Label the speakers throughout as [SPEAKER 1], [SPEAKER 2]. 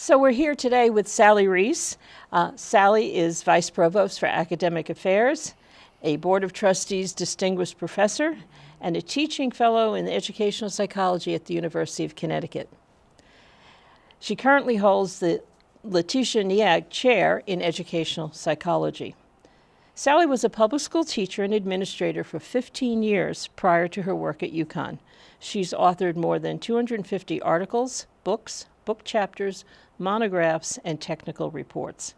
[SPEAKER 1] So we're here today with Sally Reis. Sally is Vice Provost for Academic Affairs, a Board of Trustees Distinguished Professor, and a teaching fellow in educational psychology at the University of Connecticut. She currently holds the Letitia Niag Chair in Educational Psychology. Sally was a public school teacher and administrator for 15 years prior to her work at UConn. She's authored more than 250 articles, books, book chapters, monographs, and technical reports.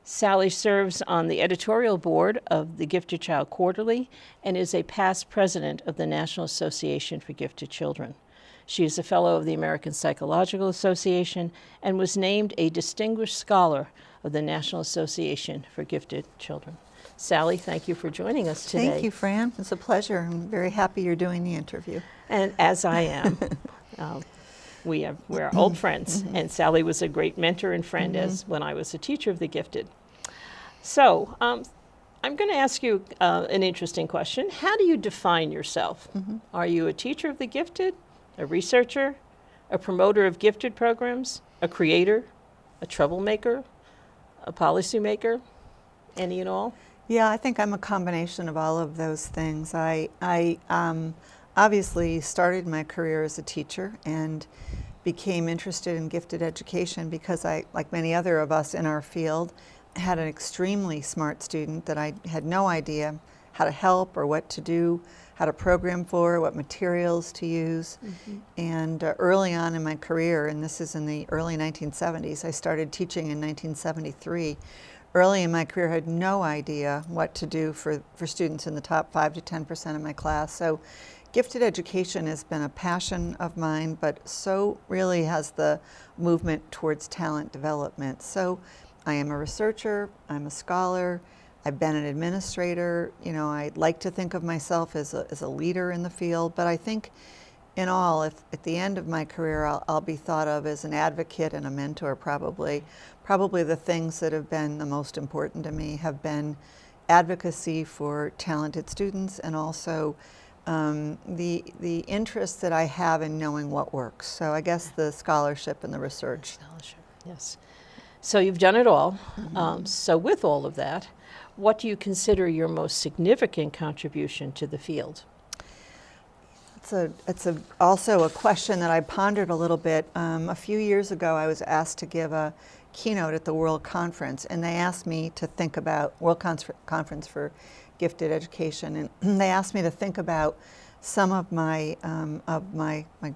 [SPEAKER 1] Sally serves on the editorial board of the Gifted Child Quarterly and is a past president of the National Association for Gifted Children. She is a fellow of the American Psychological Association and was named a distinguished scholar of the National Association for Gifted Children. Sally, thank you for joining us today.
[SPEAKER 2] Thank you, Fran. It's a pleasure. I'm very happy you're doing the interview.
[SPEAKER 1] And as I am. We're old friends, and Sally was a great mentor and friend as when I was a teacher of the gifted. So I'm going to ask you an interesting question. How do you define yourself? Are you a teacher of the gifted, a researcher, a promoter of gifted programs, a creator, a troublemaker, a policymaker, any and all?
[SPEAKER 2] Yeah, I think I'm a combination of all of those things. I obviously started my career as a teacher and became interested in gifted education because I, like many other of us in our field, had an extremely smart student that I had no idea how to help or what to do, how to program for, what materials to use. And early on in my career, and this is in the early 1970s, I started teaching in 1973. Early in my career, I had no idea what to do for students in the top 5 to 10% of my class. So gifted education has been a passion of mine, but so really has the movement towards talent development. So I am a researcher, I'm a scholar, I've been an administrator. You know, I like to think of myself as a leader in the field, but I think in all, if at the end of my career, I'll be thought of as an advocate and a mentor probably. Probably the things that have been the most important to me have been advocacy for talented students and also the interest that I have in knowing what works. So I guess the scholarship and the research.
[SPEAKER 1] Scholarship, yes. So you've done it all. So with all of that, what do you consider your most significant contribution to the field?
[SPEAKER 2] It's also a question that I pondered a little bit. A few years ago, I was asked to give a keynote at the World Conference, and they asked me to think about World Conference for Gifted Education, and they asked me to think about some of my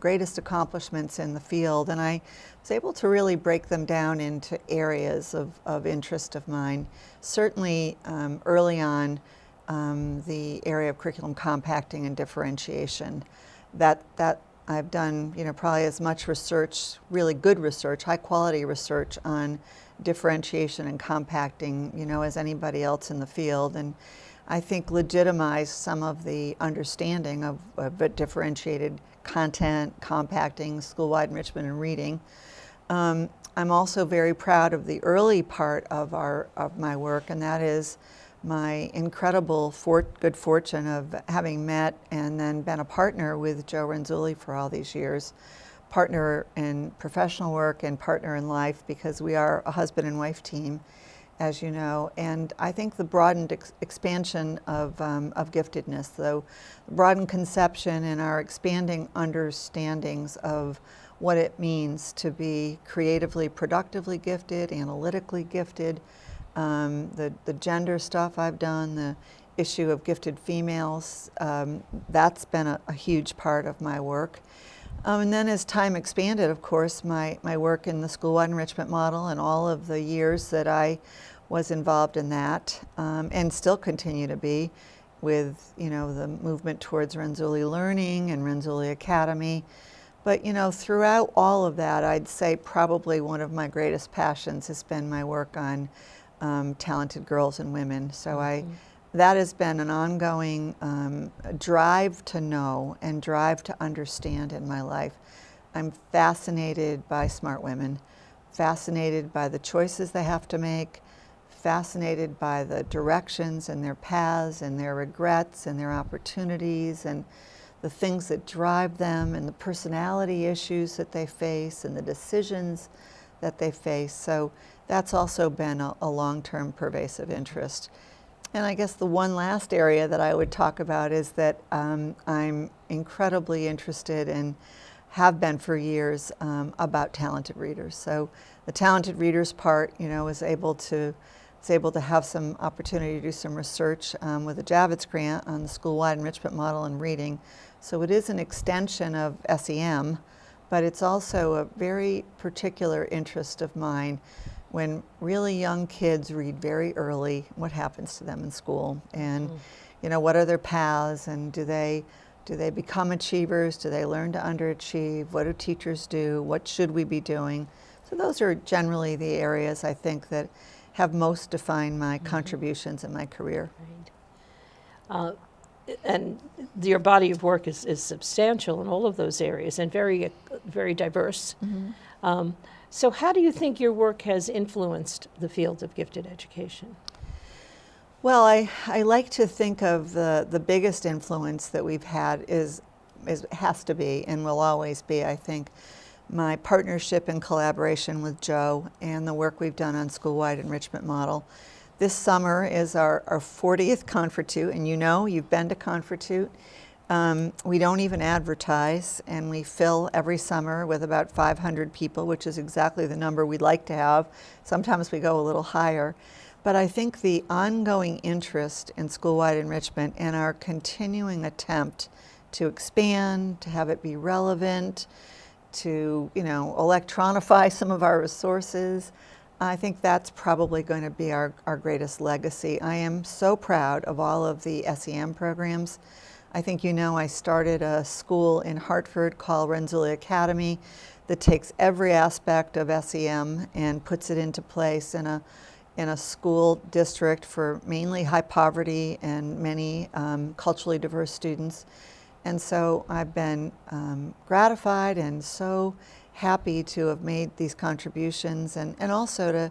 [SPEAKER 2] greatest accomplishments in the field, and I was able to really break them down into areas of interest of mine. Certainly, early on, the area of curriculum compacting and differentiation. That I've done, probably as much research, really good research, high quality research on differentiation and compacting, as anybody else in the field, and I think legitimized some of the understanding of differentiated content, compacting, school-wide enrichment, and reading. I'm also very proud of the early part of my work, and that is my incredible good fortune of having met and then been a partner with Joe Renzulli for all these years, partner in professional work and partner in life, because we are a husband and wife team, as you know. And I think the broadened expansion of giftedness, though, the broadened conception and our expanding understandings of what it means to be creatively, productively gifted, analytically gifted, the gender stuff I've done, the issue of gifted females, that's been a huge part of my work. And then as time expanded, of course, my work in the school-wide enrichment model and all of the years that I was involved in that, and still continue to be with, the movement towards Renzulli Learning and Renzulli Academy. But, throughout all of that, I'd say probably one of my greatest passions has been my work on talented girls and women. So that has been an ongoing drive to know and drive to understand in my life. I'm fascinated by smart women, fascinated by the choices they have to make, fascinated by the directions and their paths and their regrets and their opportunities and the things that drive them and the personality issues that they face and the decisions that they face. So that's also been a long-term pervasive interest. And I guess the one last area that I would talk about is that I'm incredibly interested and have been for years about talented readers. So the talented readers part, was able to have some opportunity to do some research with a Javits grant on the school-wide enrichment model in reading. So it is an extension of SEM, but it's also a very particular interest of mine. When really young kids read very early, what happens to them in school, and what are their paths, and do they become achievers? Do they learn to underachieve? What do teachers do? What should we be doing? So those are generally the areas I think that have most defined my contributions in my career.
[SPEAKER 1] Right. And your body of work is substantial in all of those areas and very, very diverse. So how do you think your work has influenced the field of gifted education?
[SPEAKER 2] Well, I like to think of the biggest influence that we've had has to be and will always be, I think, my partnership and collaboration with Joe and the work we've done on school-wide enrichment model. This summer is our 40th Confertute, and you've been to Confertute. We don't even advertise, and we fill every summer with about 500 people, which is exactly the number we'd like to have. Sometimes we go a little higher. But I think the ongoing interest in school-wide enrichment and our continuing attempt to expand, to have it be relevant, to electronify some of our resources, I think that's probably going to be our greatest legacy. I am so proud of all of the SEM programs. I think I started a school in Hartford called Renzulli Academy that takes every aspect of SEM and puts it into place in a school district for mainly high poverty and many culturally diverse students. And so I've been gratified and so happy to have made these contributions and also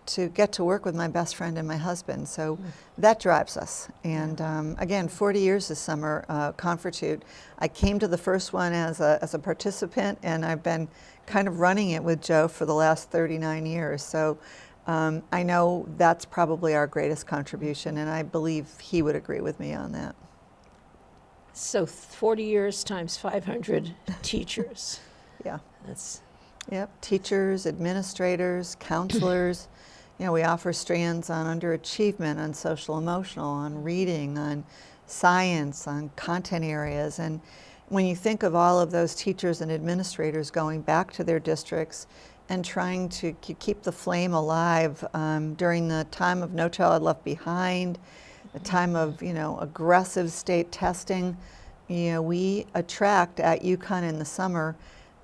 [SPEAKER 2] to get to work with my best friend and my husband. So that drives us. And again, 40 years this summer, Confertute. I came to the first one as a participant, and I've been kind of running it with Joe for the last 39 years. So I know that's probably our greatest contribution, and I believe he would agree with me on that.
[SPEAKER 1] So 40 years times 500 teachers.
[SPEAKER 2] Yeah.
[SPEAKER 1] Yep.
[SPEAKER 2] Teachers, administrators, counselors. We offer strands on underachievement, on social emotional, on reading, on science, on content areas. And when you think of all of those teachers and administrators going back to their districts and trying to keep the flame alive during the time of No Child Left Behind, the time of aggressive state testing, we attract at UConn in the summer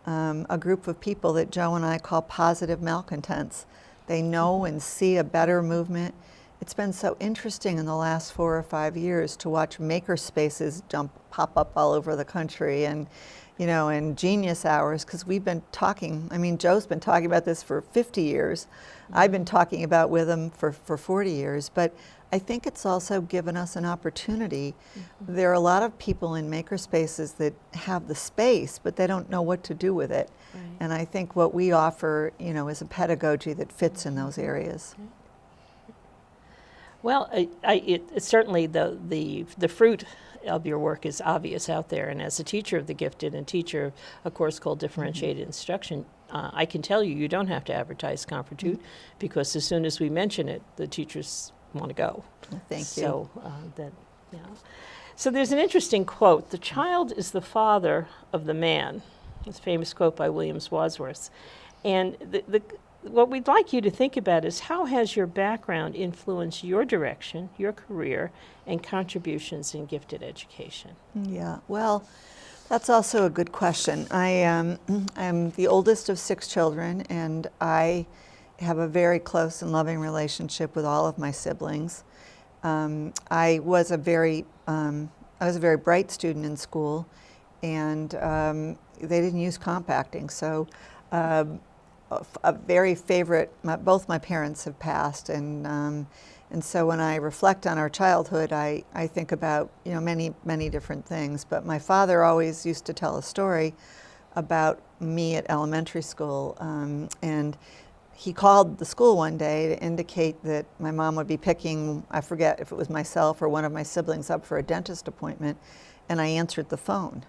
[SPEAKER 2] a group of people that Joe and I call positive malcontents. They know and see a better movement. It's been so interesting in the last 4 or 5 years to watch maker spaces pop up all over the country, and and genius hours, because we've been talking. Joe's been talking about this for 50 years. I've been talking about with him for 40 years, but I think it's also given us an opportunity. There are a lot of people in maker spaces that have the space, but they don't know what to do with it. Right. And I think what we offer, is a pedagogy that fits in those areas.
[SPEAKER 1] Well, it's certainly the fruit of your work is obvious out there. And as a teacher of the gifted and teacher of a course called Differentiated Instruction, I can tell you don't have to advertise Confertute because as soon as we mention it, the teachers want to go.
[SPEAKER 2] Thank you.
[SPEAKER 1] So So there's an interesting quote: "The child is the father of the man." It's a famous quote by William Wordsworth. And what we'd like you to think about is how has your background influenced your direction, your career, and contributions in gifted education?
[SPEAKER 2] Yeah, well, that's also a good question. I'm the oldest of 6 children, and I have a very close and loving relationship with all of my siblings. I was a very bright student in school, and they didn't use compacting, so a very favorite. Both my parents have passed, and so when I reflect on our childhood, I think about many different things. But my father always used to tell a story about me at elementary school, and he called the school one day to indicate that my mom would be picking, I forget if it was myself or one of my siblings, up for a dentist appointment, and I answered the phone.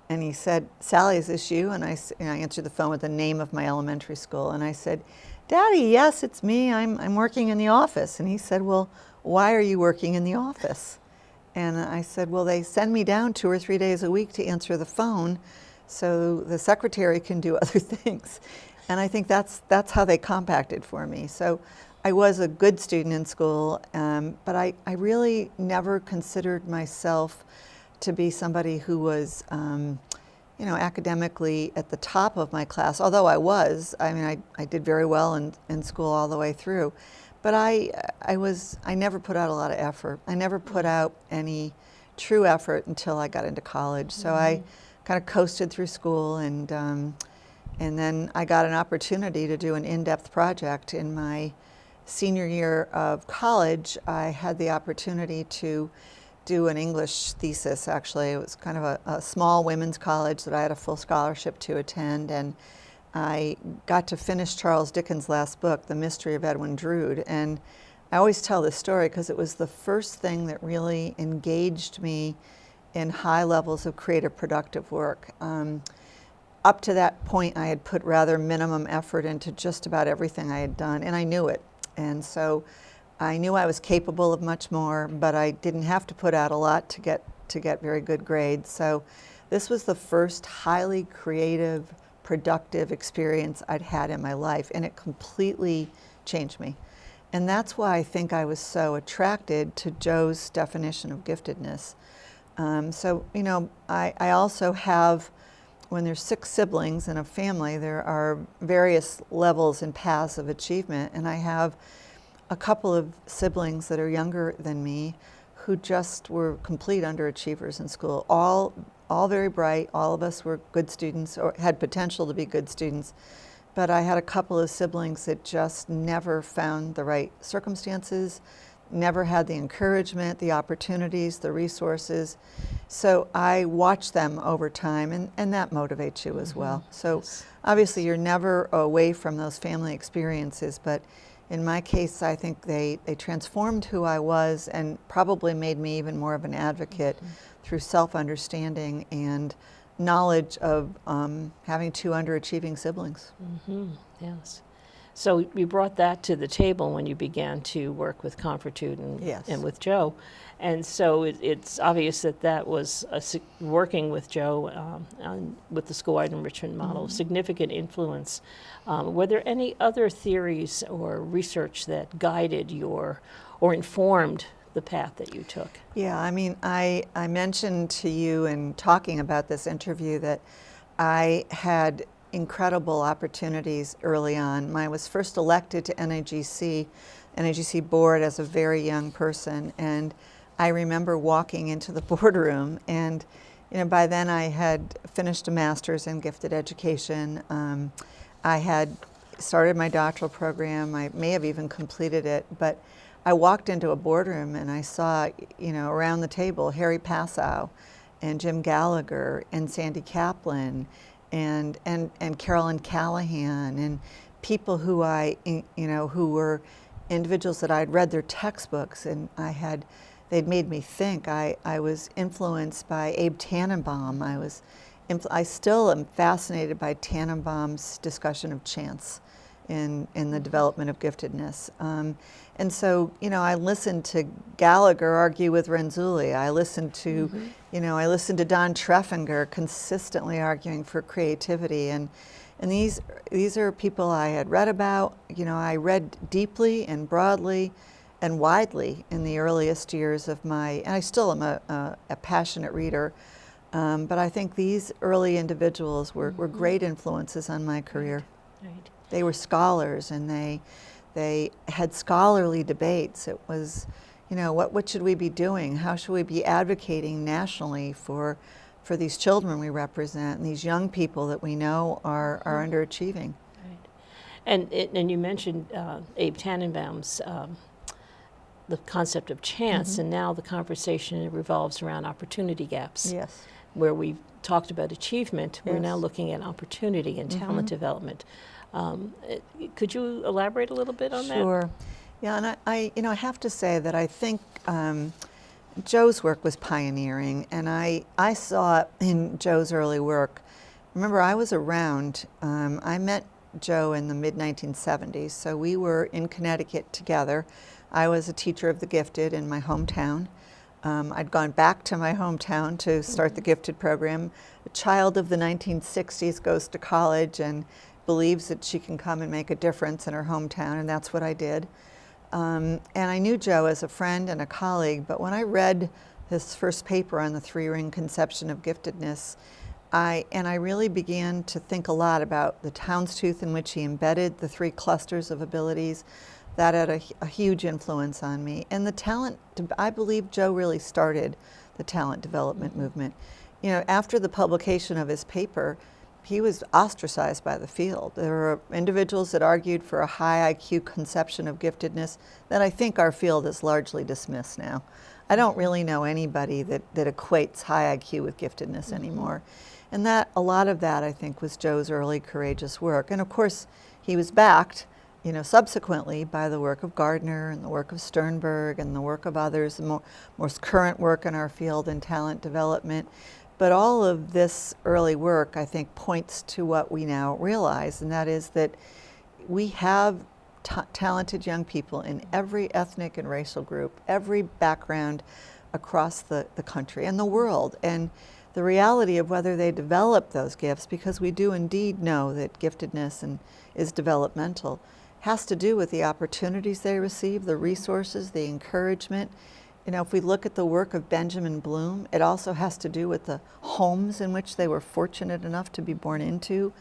[SPEAKER 2] And he said, "Sally, is this you?" And I answered the phone with the name of my elementary school, and I said, "Daddy, yes, it's me. I'm working in the office." And he said, "Well, why are you working in the office?" And I said, "Well, they send me down 2 or 3 days a week to answer the phone so the secretary can do other things." And I think that's how they compacted for me. So I was a good student in school, but I really never considered myself to be somebody who was, academically at the top of my class, although I was. I mean, I did very well in school all the way through. But I never put out a lot of effort. I never put out any true effort until I got into college. So I kind of coasted through school, and then I got an opportunity to do an in-depth project. In my senior year of college, I had the opportunity to do an English thesis, actually. It was kind of a small women's college that I had a full scholarship to attend, and I got to finish Charles Dickens' last book, The Mystery of Edwin Drood. And I always tell this story because it was the first thing that really engaged me in high levels of creative, productive work. Up to that point, I had put rather minimum effort into just about everything I had done, and I knew it. And so I knew I was capable of much more, but I didn't have to put out a lot to get very good grades. So this was the first highly creative, productive experience I'd had in my life, and it completely changed me. And that's why I think I was so attracted to Joe's definition of giftedness. I also have, when there's 6 siblings in a family, there are various levels and paths of achievement, and I have a couple of siblings that are younger than me who just were complete underachievers in school. All very bright. All of us were good students or had potential to be good students. But I had a couple of siblings that just never found the right circumstances, never had the encouragement, the opportunities, the resources. So I watched them over time, and that motivates you as well. So obviously you're never away from those family experiences, but in my case, I think they transformed who I was and probably made me even more of an advocate through self-understanding and knowledge of having 2 underachieving siblings.
[SPEAKER 1] Yes. So you brought that to the table when you began to work with Confortude and with Joe. And so it's obvious that was working with Joe with the school-wide enrichment model, significant influence. Were there any other theories or research that guided or informed the path that you took?
[SPEAKER 2] Yeah, I mean, I mentioned to you in talking about this interview that I had incredible opportunities early on. I was first elected to NAGC board as a very young person, and I remember walking into the boardroom, and by then I had finished a master's in gifted education. I had started my doctoral program. I may have even completed it, but I walked into a boardroom and I saw, around the table, Harry Passow and Jim Gallagher and Sandy Kaplan and Carolyn Callahan, and people who who were individuals that I'd read their textbooks, and they'd made me think. I was influenced by Abe Tannenbaum. I still am fascinated by Tannenbaum's discussion of chance in the development of giftedness. And so, I listened to Gallagher argue with Renzulli. I listened to, Don Treffinger consistently arguing for creativity. And these are people I had read about. I read deeply and broadly and widely in the earliest years of and I still am a passionate reader. But I think these early individuals were great influences on my career.
[SPEAKER 1] Right.
[SPEAKER 2] They were scholars, and they had scholarly debates. It was, what should we be doing? How should we be advocating nationally for these children we represent and these young people that we know are underachieving?
[SPEAKER 1] Right. And you mentioned Abe Tannenbaum's the concept of chance, and now the conversation revolves around opportunity gaps.
[SPEAKER 2] Yes.
[SPEAKER 1] where we've talked about achievement, we're now
[SPEAKER 2] Yes.
[SPEAKER 1] looking at opportunity and talent development. Could you elaborate a little bit on that?
[SPEAKER 2] Sure. Yeah, and I have to say that I think Joe's work was pioneering, and I saw in Joe's early work. Remember, I was around. I met Joe in the mid-1970s, so we were in Connecticut together. I was a teacher of the gifted in my hometown. I'd gone back to my hometown to start the gifted program. A child of the 1960s goes to college and believes that she can come and make a difference in her hometown, and that's what I did. And I knew Joe as a friend and a colleague, but when I read his first paper on the three-ring conception of giftedness, I really began to think a lot about the houndstooth in which he embedded the three clusters of abilities. That had a huge influence on me. And the talent, I believe Joe really started the talent development movement. You know, after the publication of his paper, he was ostracized by the field. There were individuals that argued for a high IQ conception of giftedness that I think our field is largely dismissed now. I don't really know anybody that equates high IQ with giftedness anymore. And that, a lot of that, I think, was Joe's early courageous work. And of course, he was backed, you know, subsequently by the work of Gardner and the work of Sternberg and the work of others, the most current work in our field in talent development. But all of this early work, I think, points to what we now realize, and that is that we have talented young people in every ethnic and racial group, every background across the country and the world. And the reality of whether they develop those gifts, because we do indeed know that giftedness is developmental, has to do with the opportunities they receive, the resources, the encouragement. You know, if we look at the work of Benjamin Bloom, it also has to do with the homes in which they were fortunate enough to be born into.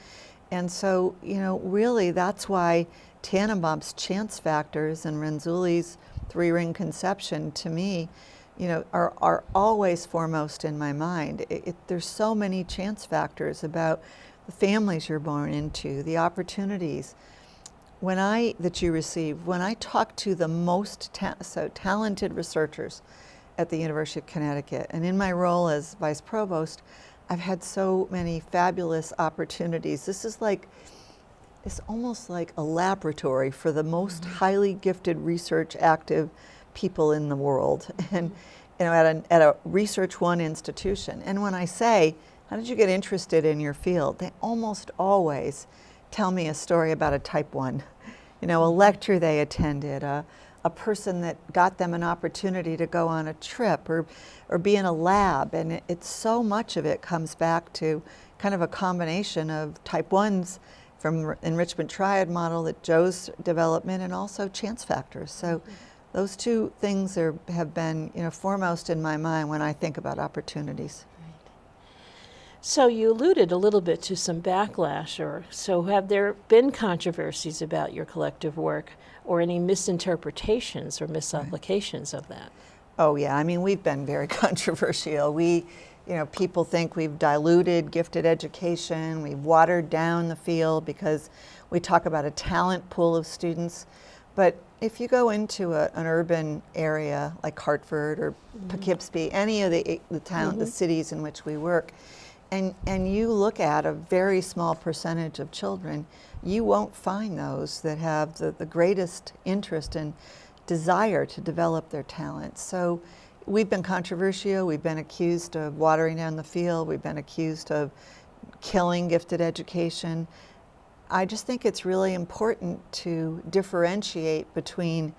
[SPEAKER 2] And so, you know, really that's why Tannenbaum's chance factors and Renzulli's three-ring conception, to me, you know, are always foremost in my mind. There's so many chance factors about the families you're born into, the opportunities that you receive. When I talk to the most talented researchers at the University of Connecticut, and in my role as Vice Provost, I've had so many fabulous opportunities. It's almost like a laboratory for the most highly gifted research active people in the world, and you know, at a Research One institution. And when I say, how did you get interested in your field? They almost always tell me a story about a type 1. You know, a lecture they attended, a person that got them an opportunity to go on a trip or be in a lab. And it's so much of it comes back to kind of a combination of type 1s from enrichment triad model, that Joe's development, and also chance factors. So those two things have been, you know, foremost in my mind when I think about opportunities.
[SPEAKER 1] So you alluded a little bit to some backlash, so have there been controversies about your collective work or any misinterpretations or misapplications of that?
[SPEAKER 2] Oh yeah, I mean, we've been very controversial. People think we've diluted gifted education, we've watered down the field because we talk about a talent pool of students. But if you go into an urban area like Hartford or Poughkeepsie, any of the cities in which we work, and you look at a very small percentage of children, you won't find those that have the greatest interest and desire to develop their talents. So we've been controversial, we've been accused of watering down the field, we've been accused of killing gifted education. I just think it's really important to differentiate between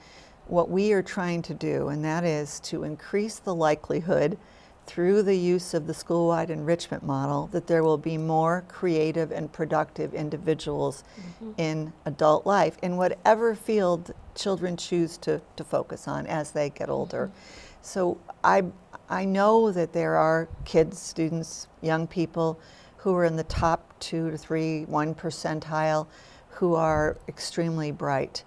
[SPEAKER 2] what we are trying to do, and that is to increase the likelihood through the use of the school-wide enrichment model that there will be more creative and productive individuals in adult life in whatever field children choose to focus on as they get older. So I know that there are kids, students, young people who are in the top 2 to 3, 1 percentile who are extremely bright.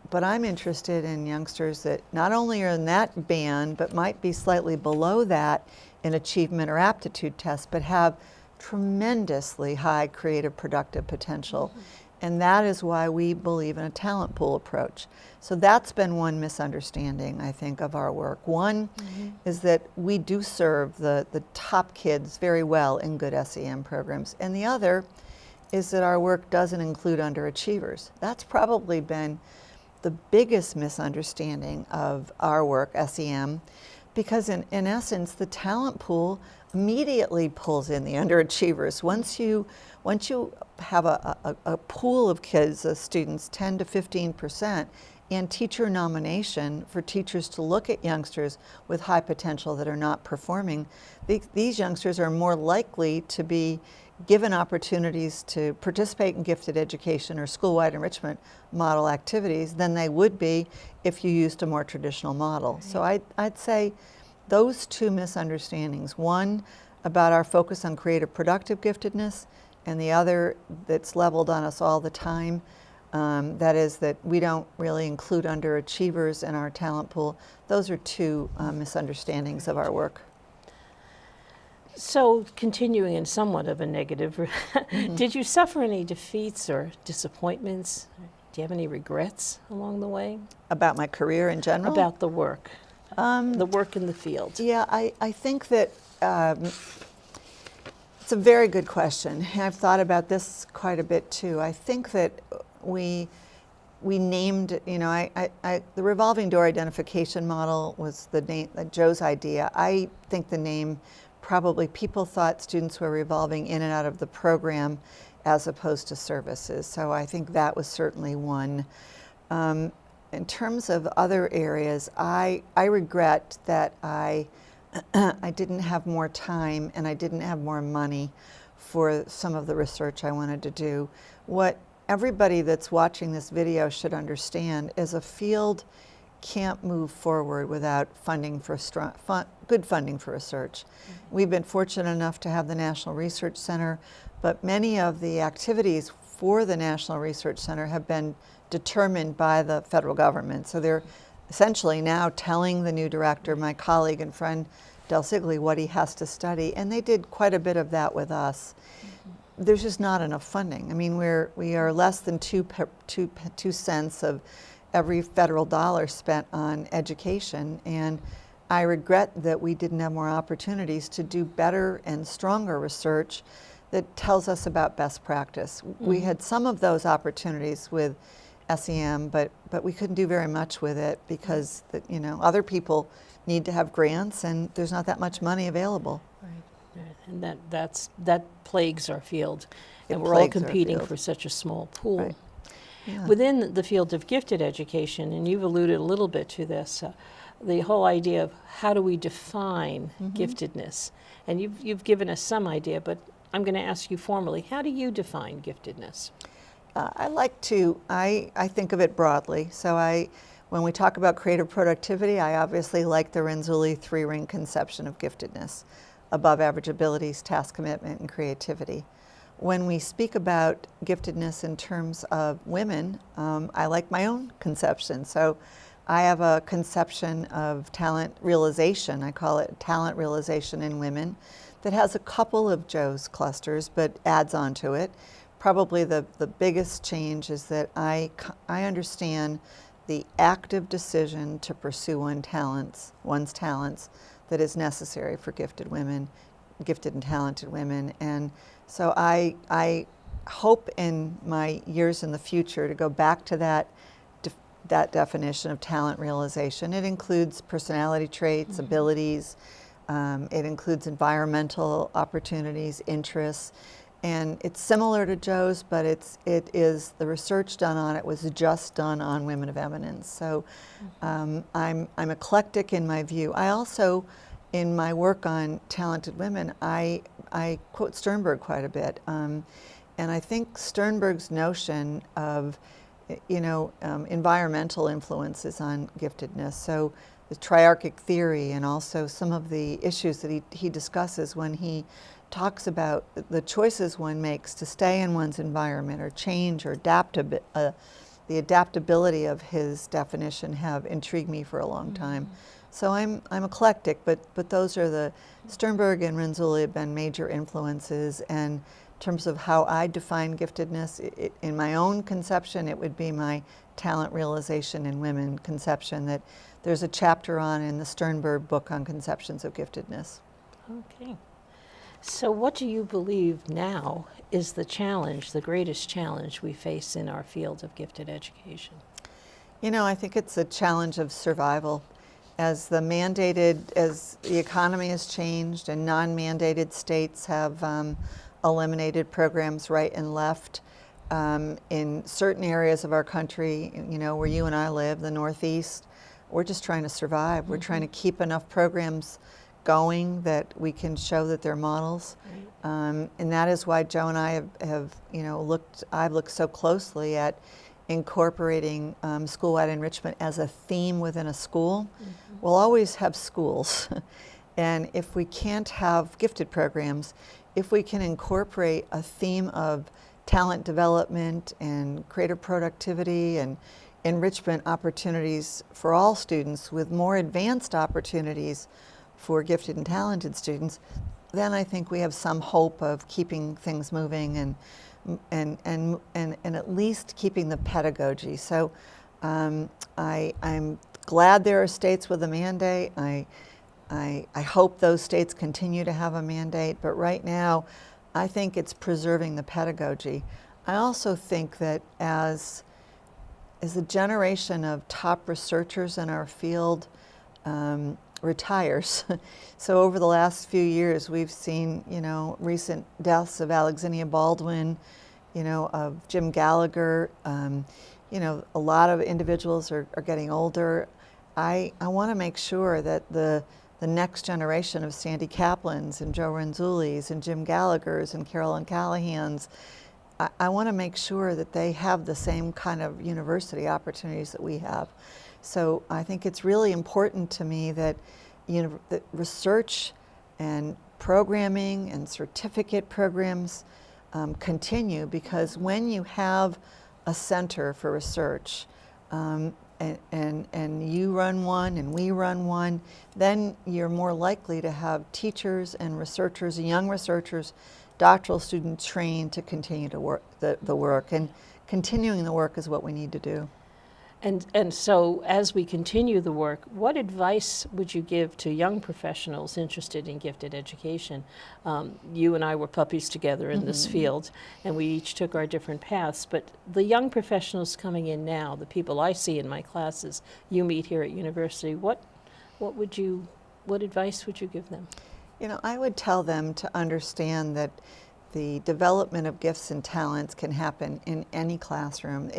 [SPEAKER 2] But I'm interested in youngsters that not only are in that band, but might be slightly below that in achievement or aptitude tests, but have tremendously high creative productive potential. And that is why we believe in a talent pool approach. So that's been one misunderstanding, I think, of our work. One is that we do serve the top kids very well in good SEM programs. And the other is that our work doesn't include underachievers. That's probably been the biggest misunderstanding of our work, SEM, because in essence, the talent pool immediately pulls in the underachievers. Once you have a pool of kids, students, 10 to 15%, and teacher nomination for teachers to look at youngsters with high potential that are not performing, these youngsters are more likely to be given opportunities to participate in gifted education or school-wide enrichment model activities than they would be if you used a more traditional model. Right. So I'd say those two misunderstandings, one about our focus on creative productive giftedness, and the other that's leveled on us all the time, that is that we don't really include underachievers in our talent pool. Those are two misunderstandings of our work.
[SPEAKER 1] So, continuing in somewhat of a negative, did you suffer any defeats or disappointments? Do you have any regrets along the way?
[SPEAKER 2] About my career in general?
[SPEAKER 1] About the work in the field.
[SPEAKER 2] Yeah, I think that it's a very good question. I've thought about this quite a bit too. I think that we named, the revolving door identification model was the name, Joe's idea. I think the name, probably people thought students were revolving in and out of the program as opposed to services. So I think that was certainly one. In terms of other areas, I regret that I didn't have more time and I didn't have more money for some of the research I wanted to do. What everybody that's watching this video should understand is a field can't move forward without funding for good funding for research. We've been fortunate enough to have the National Research Center, but many of the activities for the National Research Center have been determined by the federal government. So they're essentially now telling the new director, my colleague and friend Del Sigli, what he has to study, and they did quite a bit of that with us. There's just not enough funding. I mean, we are less than 2 cents of every federal dollar spent on education, and I regret that we didn't have more opportunities to do better and stronger research that tells us about best practice. We had some of those opportunities with SEM, but we couldn't do very much with it because other people need to have grants and there's not that much money available.
[SPEAKER 1] Right. And that plagues our field, and we're all competing for such a small pool.
[SPEAKER 2] Right. Yeah.
[SPEAKER 1] Within the field of gifted education, and you've alluded a little bit to this, the whole idea of how do we define giftedness, and you've given us some idea, but I'm going to ask you formally, how do you define giftedness?
[SPEAKER 2] I think of it broadly. So when we talk about creative productivity, I obviously like the Renzulli 3-ring conception of giftedness: above average abilities, task commitment, and creativity. When we speak about giftedness in terms of women, I like my own conception. So I have a conception of talent realization. I call it talent realization in women, that has a couple of Joe's clusters, but adds on to it. Probably the biggest change is that I understand the active decision to pursue one's talents that is necessary for gifted and talented women. And so I hope in my years in the future to go back to that definition of talent realization. It includes personality traits, abilities, it includes environmental opportunities, interests, and it's similar to Joe's, but it is the research done on it was just done on women of eminence. So I'm eclectic in my view. I also, in my work on talented women, I quote Sternberg quite a bit, and I think Sternberg's notion of environmental influences on giftedness. So the triarchic theory, and also some of the issues that he discusses when he talks about the choices one makes to stay in one's environment or change or the adaptability of his definition have intrigued me for a long time. So I'm eclectic, but those are Sternberg and Renzulli have been major influences, and terms of how I define giftedness, in my own conception, it would be my talent realization in women conception that there's a chapter on in the Sternberg book on conceptions of giftedness.
[SPEAKER 1] Okay. So what do you believe now is the challenge, the greatest challenge we face in our field of gifted education?
[SPEAKER 2] You know, I think it's a challenge of survival. As the economy has changed and non-mandated states have eliminated programs right and left, in certain areas of our country, you know, where you and I live, the Northeast, we're just trying to survive. We're trying to keep enough programs going that we can show that they're models. And that is why Joe and I have I've looked so closely at incorporating school-wide enrichment as a theme within a school. We'll always have schools. And if we can't have gifted programs, if we can incorporate a theme of talent development and creative productivity and enrichment opportunities for all students with more advanced opportunities for gifted and talented students, then I think we have some hope of keeping things moving and at least keeping the pedagogy. So I'm glad there are states with a mandate. I hope those states continue to have a mandate, but right now I think it's preserving the pedagogy. I also think that as a generation of top researchers in our field retires, so over the last few years we've seen, you know, recent deaths of Alexandria Baldwin, you know, of Jim Gallagher, you know, a lot of individuals are getting older. I want to make sure that the next generation of Sandy Kaplans and Joe Renzullis and Jim Gallaghers and Carolyn Callahans, I want to make sure that they have the same kind of university opportunities that we have. So I think it's really important to me that, that research and programming and certificate programs continue, because when you have a center for research, and you run one and we run one, then you're more likely to have teachers and researchers, young researchers, doctoral students trained to continue to work the work, and continuing the work is what we need to do.
[SPEAKER 1] And so as we continue the work, what advice would you give to young professionals interested in gifted education? You and I were puppies together in this field, and we each took our different paths, but the young professionals coming in now, the people I see in my classes, you meet here at university, what advice would you give them?
[SPEAKER 2] You know, I would tell them to understand that the development of gifts and talents can happen in any classroom.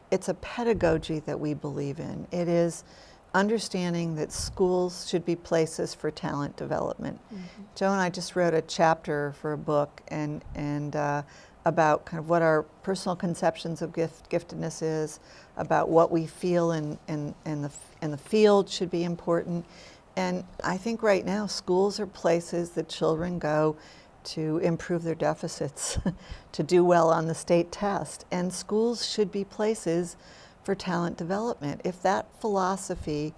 [SPEAKER 2] It's a pedagogy that we believe in. It is understanding that schools should be places for talent development. Joe and I just wrote a chapter for a book and about kind of what our personal conceptions of giftedness is, about what we feel in the field should be important. And I think right now schools are places that children go to improve their deficits, to do well on the state test. And schools should be places for talent development. If that philosophy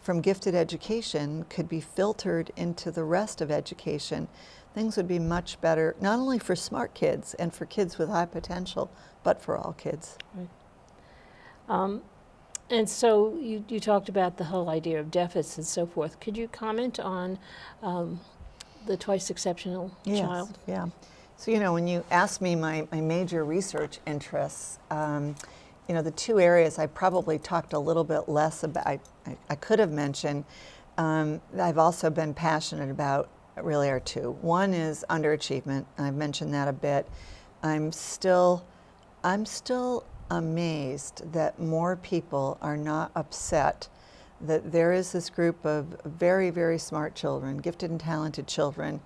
[SPEAKER 2] from gifted education could be filtered into the rest of education, things would be much better, not only for smart kids and for kids with high potential, but for all kids.
[SPEAKER 1] Right. And so you talked about the whole idea of deficits and so forth. Could you comment on the twice exceptional child?
[SPEAKER 2] Yeah. So, you know, when you ask me my major research interests, you know, the two areas I probably talked a little bit less about, I could have mentioned, I've also been passionate about, really are two. One is underachievement. I've mentioned that a bit. I'm still amazed that more people are not upset that there is this group of very, very smart children, gifted and talented children,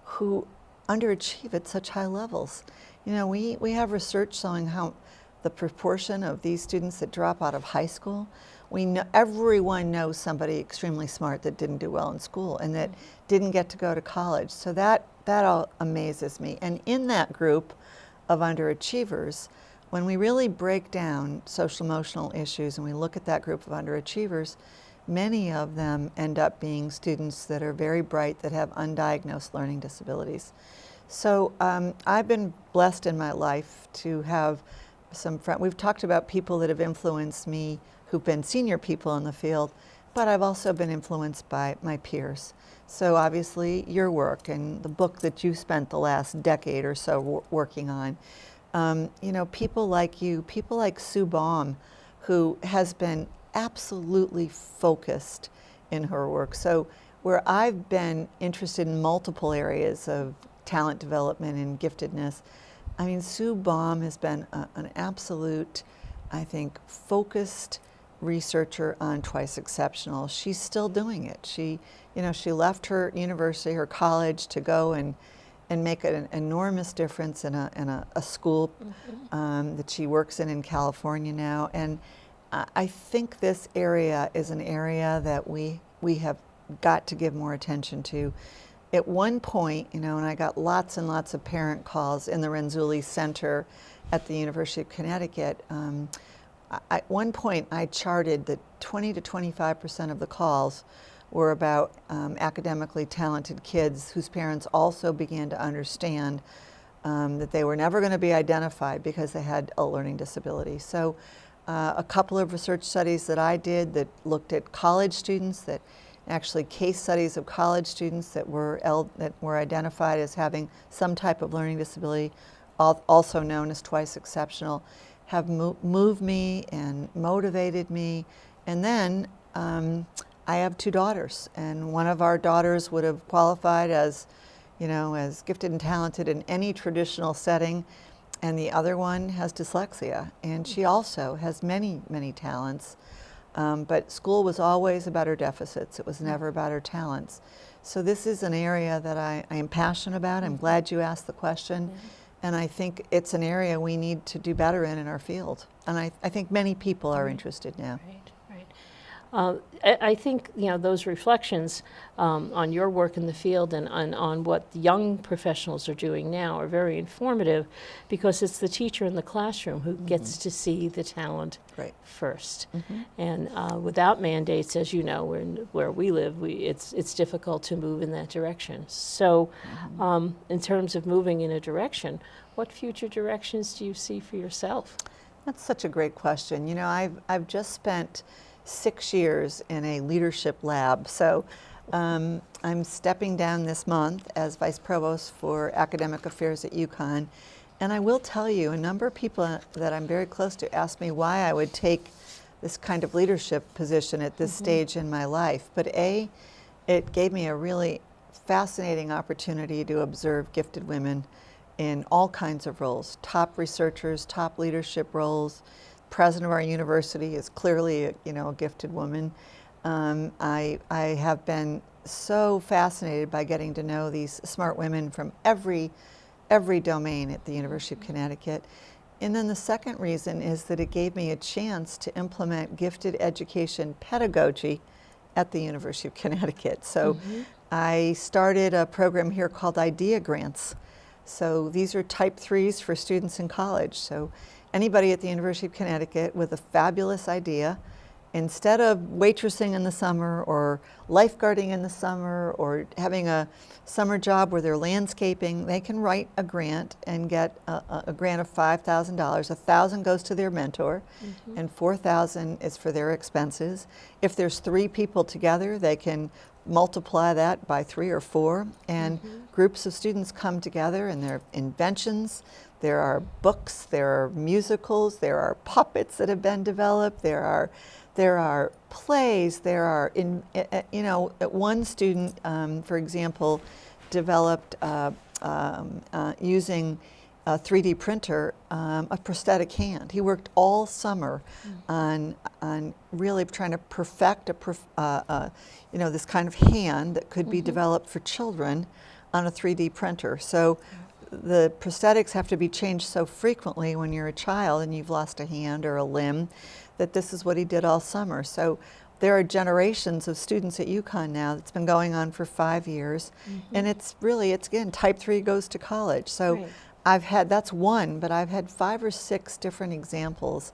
[SPEAKER 2] who underachieve at such high levels. You know, we have research showing how the proportion of these students that drop out of high school, we know, everyone knows somebody extremely smart that didn't do well in school and that didn't get to go to college. So that all amazes me. And in that group of underachievers, when we really break down social emotional issues and we look at that group of underachievers, many of them end up being students that are very bright that have undiagnosed learning disabilities. So I've been blessed in my life to have some friends. We've talked about people that have influenced me who've been senior people in the field, but I've also been influenced by my peers. So obviously your work and the book that you spent the last decade or so working on. You know, people like you, people like Sue Baum, who has been absolutely focused in her work. So where I've been interested in multiple areas of talent development and giftedness, I mean, Sue Baum has been an absolute, I think, focused researcher on Twice Exceptional. She's still doing it. She left her university, her college, to go and make an enormous difference in a school that she works in California now. And I think this area is an area that we have got to give more attention to. At one point, and I got lots and lots of parent calls in the Renzulli Center at the University of Connecticut. At one point, I charted that 20 to 25% of the calls were about academically talented kids whose parents also began to understand that they were never going to be identified because they had a learning disability. So a couple of research studies that I did that looked at college students, that actually case studies of college students that were identified as having some type of learning disability, also known as Twice Exceptional, have moved me and motivated me. And then I have two daughters, and one of our daughters would have qualified as gifted and talented in any traditional setting, and the other one has dyslexia, and she also has many, many talents. But school was always about her deficits. It was never about her talents. So this is an area that I am passionate about. I'm glad you asked the question. And I think it's an area we need to do better in our field. And I think many people are interested now.
[SPEAKER 1] Right. I think those reflections on your work in the field and on what the young professionals are doing now are very informative, because it's the teacher in the classroom who gets to see the talent first. And without mandates, as you know, where we live, it's difficult to move in that direction. So in terms of moving in a direction, what future directions do you see for yourself?
[SPEAKER 2] That's such a great question. I've just spent 6 years in a leadership lab. So I'm stepping down this month as Vice Provost for Academic Affairs at UConn. And I will tell you, a number of people that I'm very close to asked me why I would take this kind of leadership position at this stage in my life. But it gave me a really fascinating opportunity to observe gifted women in all kinds of roles, top researchers, top leadership roles. President of our university is clearly a gifted woman. I have been so fascinated by getting to know these smart women from every domain at the University of Connecticut. And then the second reason is that it gave me a chance to implement gifted education pedagogy at the University of Connecticut. So I started a program here called Idea Grants. So these are type 3s for students in college. So anybody at the University of Connecticut with a fabulous idea, instead of waitressing in the summer or lifeguarding in the summer or having a summer job where they're landscaping, they can write a grant and get a grant of $5,000. $1,000 goes to their mentor and $4,000 is for their expenses. If there's 3 people together, they can multiply that by 3 or 4, and groups of students come together, and there are inventions, there are books, there are musicals, there are puppets that have been developed, there are plays, there are, one student, for example, developed using a 3D printer, a prosthetic hand. He worked all summer on really trying to perfect this kind of hand that could be developed for children on a 3D printer. So the prosthetics have to be changed so frequently when you're a child and you've lost a hand or a limb, that this is what he did all summer. So there are generations of students at UConn now. That's been going on for 5 years, and it's again, type 3 goes to college. So that's one, but I've had 5 or 6 different examples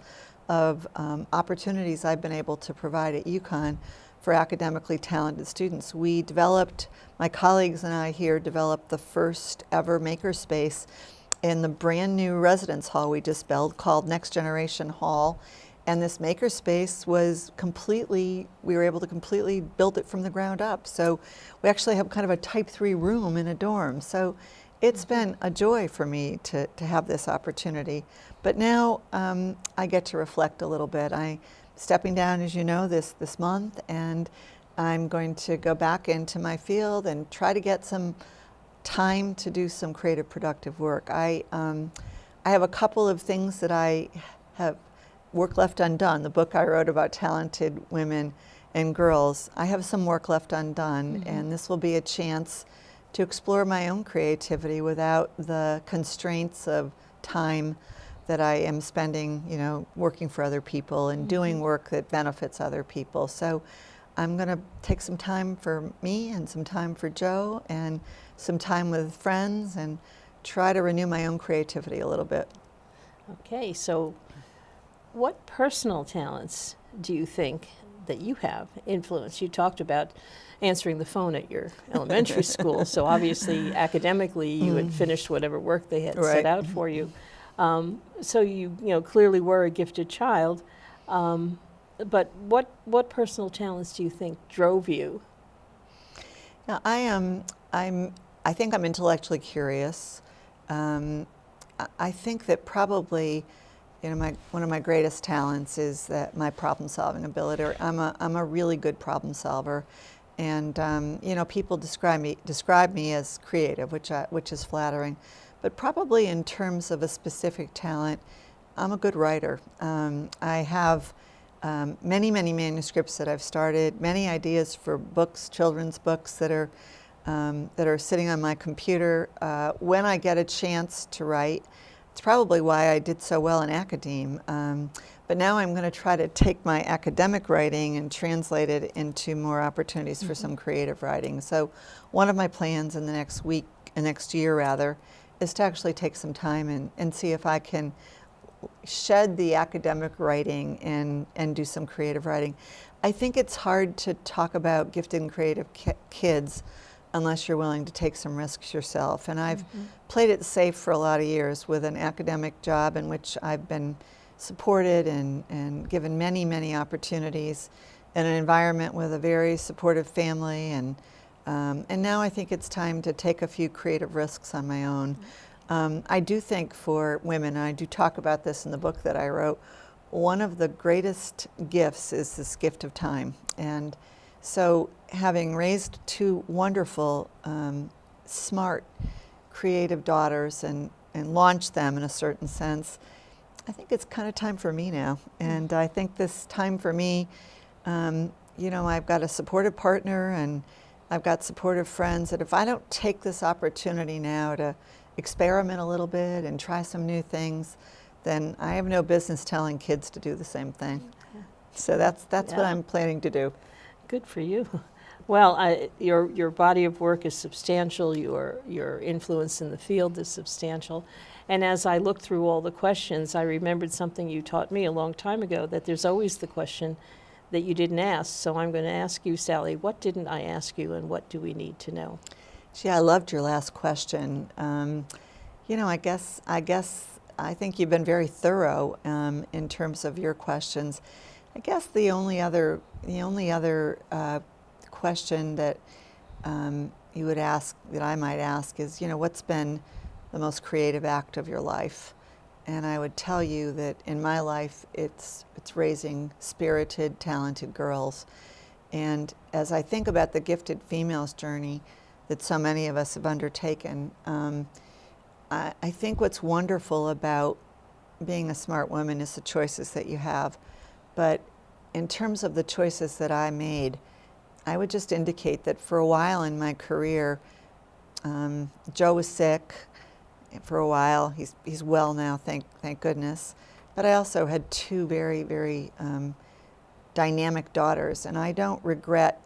[SPEAKER 2] of opportunities I've been able to provide at UConn for academically talented students. We developed, my colleagues and I here developed the first ever makerspace in the brand new residence hall we just built called Next Generation Hall. And this makerspace was we were able to completely build it from the ground up. So we actually have kind of a type 3 room in a dorm. So it's been a joy for me to have this opportunity. But now I get to reflect a little bit. I'm stepping down, as you know, this month, and I'm going to go back into my field and try to get some time to do some creative, productive work. I have a couple of things that I have work left undone. The book I wrote about talented women and girls, I have some work left undone, and this will be a chance to explore my own creativity without the constraints of time that I am spending, working for other people and doing work that benefits other people. So I'm going to take some time for me and some time for Joe and some time with friends and try to renew my own creativity a little bit.
[SPEAKER 1] Okay, so what personal talents do you think that you have influence? You talked about answering the phone at your elementary school, so obviously academically you had finished whatever work they had set out for you. So you clearly were a gifted child, but what personal talents do you think drove you?
[SPEAKER 2] Now, I think I'm intellectually curious. I think that probably one of my greatest talents is that my problem-solving ability. I'm a really good problem solver, and people describe me as creative, which is flattering. But probably in terms of a specific talent, I'm a good writer. I have many manuscripts that I've started, many ideas for books, children's books that are sitting on my computer. When I get a chance to write, it's probably why I did so well in academe. But now I'm going to try to take my academic writing and translate it into more opportunities for some creative writing. So one of my plans in the next year rather, is to actually take some time and see if I can shed the academic writing and do some creative writing. I think it's hard to talk about gifted and creative kids unless you're willing to take some risks yourself. And I've played it safe for a lot of years with an academic job in which I've been supported and given many opportunities in an environment with a very supportive family. And now I think it's time to take a few creative risks on my own. I do think for women, and I do talk about this in the book that I wrote, one of the greatest gifts is this gift of time. And so having raised two wonderful, smart, creative daughters and launched them in a certain sense, I think it's kind of time for me now. And I think this time for me, I've got a supportive partner and I've got supportive friends that if I don't take this opportunity now to experiment a little bit and try some new things, then I have no business telling kids to do the same thing. So that's what I'm planning to do.
[SPEAKER 1] Good for you. Well, your body of work is substantial. Your influence in the field is substantial. And as I looked through all the questions, I remembered something you taught me a long time ago, that there's always the question that you didn't ask. So I'm going to ask you, Sally, what didn't I ask you and what do we need to know?
[SPEAKER 2] Gee, I loved your last question. I think you've been very thorough in terms of your questions. I guess the only other question that you would ask, that I might ask, is what's been the most creative act of your life? And I would tell you that in my life, it's raising spirited, talented girls. And as I think about the gifted females journey that so many of us have undertaken, I think what's wonderful about being a smart woman is the choices that you have. But in terms of the choices that I made, I would just indicate that for a while in my career, Joe was sick. For a while, he's well now, thank goodness. But I also had two very dynamic daughters, and I don't regret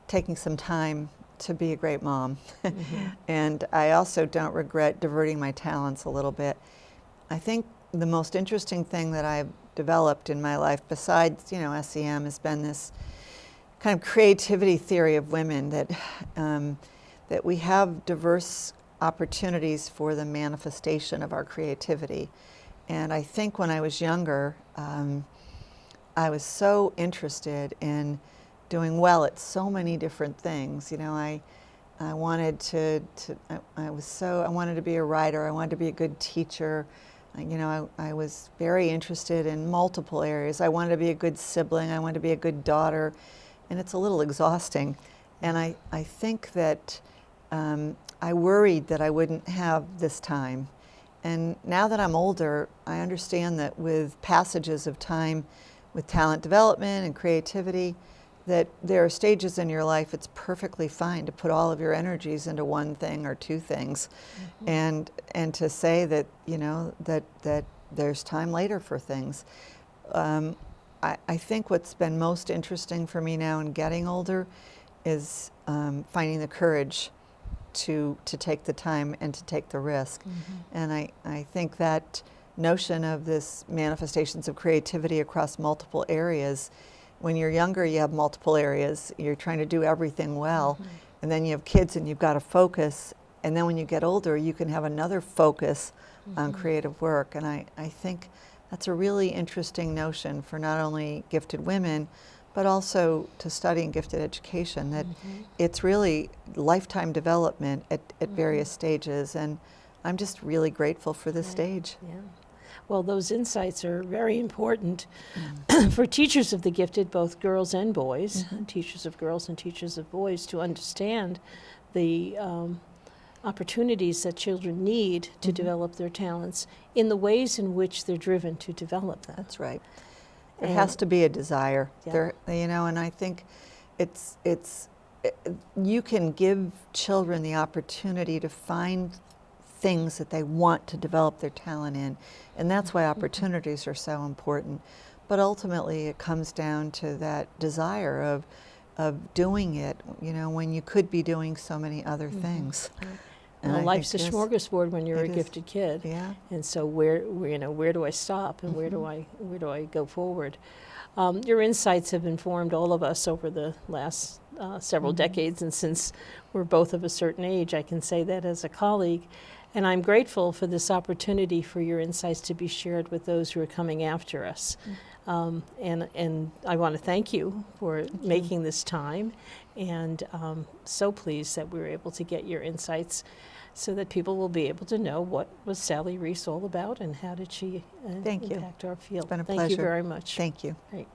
[SPEAKER 2] taking some time to be a great mom. And I also don't regret diverting my talents a little bit. I think the most interesting thing that I've developed in my life, besides SEM, has been this kind of creativity theory of women that that we have diverse opportunities for the manifestation of our creativity. And I think when I was younger, I was so interested in doing well at so many different things. You know, I wanted I wanted to be a writer. I wanted to be a good teacher. You know, I was very interested in multiple areas. I wanted to be a good sibling. I wanted to be a good daughter. And it's a little exhausting. And I think that I worried that I wouldn't have this time. And now that I'm older, I understand that with passages of time with talent development and creativity, that there are stages in your life it's perfectly fine to put all of your energies into one thing or two things, and to say that, you know, that there's time later for things. I think what's been most interesting for me now in getting older is finding the courage to take the time and to take the risk. And I think that notion of this manifestations of creativity across multiple areas, when you're younger you have multiple areas, you're trying to do everything well, and then you have kids and you've got to focus, and then when you get older you can have another focus on creative work. And I think that's a really interesting notion for not only gifted women, but also to studying gifted education, that it's really lifetime development at various stages. And I'm just really grateful for this stage.
[SPEAKER 1] Yeah. Well, those insights are very important for teachers of the gifted, both girls and boys, teachers of girls and teachers of boys, to understand the opportunities that children need to develop their talents in the ways in which they're driven to develop them.
[SPEAKER 2] That's right. There has to be a desire.
[SPEAKER 1] Yeah.
[SPEAKER 2] There, you know, and I think you can give children the opportunity to find things that they want to develop their talent in, and that's why opportunities are so important. But ultimately it comes down to that desire of doing it, you know, when you could be doing so many other things.
[SPEAKER 1] Well, life's a smorgasbord when you're a
[SPEAKER 2] it is.
[SPEAKER 1] gifted kid.
[SPEAKER 2] Yeah.
[SPEAKER 1] And so where do I stop, and where do I go forward? Your insights have informed all of us over the last several decades, and since we're both of a certain age, I can say that as a colleague. And I'm grateful for this opportunity for your insights to be shared with those who are coming after us. And I want to thank you for making this time, and so pleased that we were able to get your insights so that people will be able to know what was Sally Reis all about and how did she impact our field.
[SPEAKER 2] It's been a
[SPEAKER 1] Thank
[SPEAKER 2] pleasure.
[SPEAKER 1] you very much.
[SPEAKER 2] Thank you.
[SPEAKER 1] Great.